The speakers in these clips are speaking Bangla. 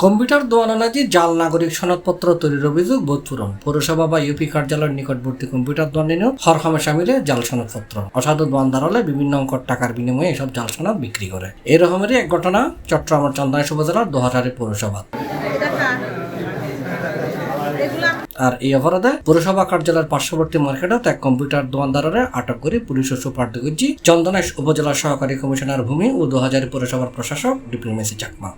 কম্পিউটার দোয়ানাজি জাল নাগরিক সনদপত্র তৈরির অভিযোগ বোধপুরম পৌরসভা বা ইউপি কার্যালয়ের নিকটবর্তী কম্পিউটার দোয়ানিও হরখামে সামিলে জাল সনদপত্র অসাধু দোয়ানদার হলে বিভিন্ন অঙ্কর টাকার বিনিময়ে এসব জাল সনদ বিক্রি করে। এরকমেরই এক ঘটনা চট্টগ্রামের চন্দনাইশ উপজেলার দোহাজারী পৌরসভা। আর এই অপরাধে পৌরসভা কার্যালয়ের পার্শ্ববর্তী মার্কেটত এক কম্পিউটার দোকানদারের আটক করে পুলিশ ও সুপার্দ করছি চন্দনাইশ উপজেলার সহকারী কমিশনার ভূমি ও দোহাজারী পৌরসভার প্রশাসক ডিপ্লোমেসি চাকমা।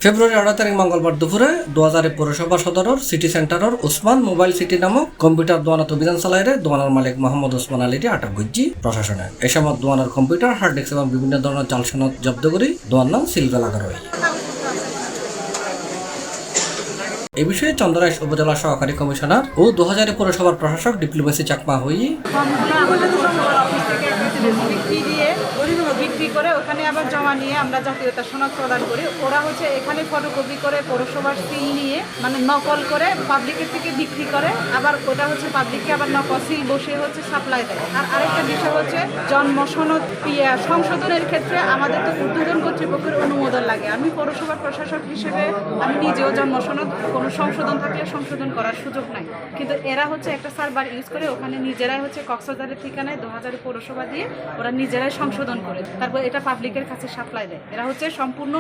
ফেব্রুয়ারি 18 তারিখ মঙ্গলবার দুপুরে দোহাজারী পৌরসভা সদরের সিটি সেন্টারের ওসমান মোবাইল সিটি নামক কম্পিউটার দোয়ানত অভিযান চালাইরে দোয়ানার মালিক মোহাম্মদ ওসমান আলীকে আটক করছি প্রশাসনে। এ সময় দোয়ানার কম্পিউটার হার্ড ডিস্ক এবং বিভিন্ন ধরনের জাল সনদ জব্দ করে দোয়ার নাম সিলভা লাগা হয়। এ বিষয়ে চন্দনাইশ উপজেলা সহকারী কমিশনার ও দোহাজারী পৌরসভার প্রশাসক ডিপ্লোমেসি চাকমা হই বিক্রি করে ওখানে আবার জমা নিয়ে আমরা জাতীয়তা সনদ প্রদান করি। ওরা হচ্ছে এখানে ফটোকপি করে পৌরসভার সিল নিয়ে মানে নকল করে পাবলিকের থেকে বিক্রি করে, আবার ওটা হচ্ছে পাবলিককে আবার নকল সিল বসে হচ্ছে সাপ্লাই দেয়। আর আরেকটা বিষয় হচ্ছে জন্ম সনদ সংশোধনের ক্ষেত্রে আমাদের তো উদ্বোধন কর্তৃপক্ষের অনুমোদন লাগে। আমি পৌরসভার প্রশাসক হিসেবে আমি নিজেও জন্ম সনদ কোনো সংশোধন থাকলে সংশোধন করার সুযোগ নাই, কিন্তু এরা হচ্ছে একটা সার্ভার ইউজ করে ওখানে নিজেরাই হচ্ছে কক্সবাজারের ঠিকানায় দোহাজারী পৌরসভা দিয়ে ওরা নিজেরাই সংশোধন করে তারপর এটা পাবলিকের কাছে সাপ্লাই দেয়। এরা হচ্ছে সম্পূর্ণ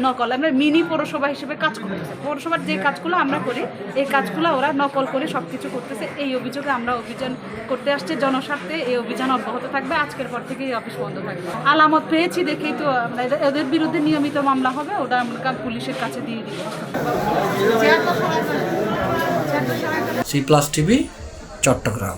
নকল। আমরা মিনি পৌরসভা হিসেবে কাজ করতেছে, পৌরসভার যে কাজগুলো আমরা করি এই কাজগুলো ওরা নকল করে সবকিছু করতেছে। এই অভিযোগে আমরা অভিযান করতে আসছি জনস্বার্থে। এই অভিযান অব্যাহত থাকবে, আজকের পর থেকে এই অফিস বন্ধ থাকবে। আলামত পেয়েছি দেখেই তো এদের বিরুদ্ধে নিয়মিত মামলা হবে, ওটা আমরা পুলিশের কাছে দিয়ে দিব। C+ TV Chittagong.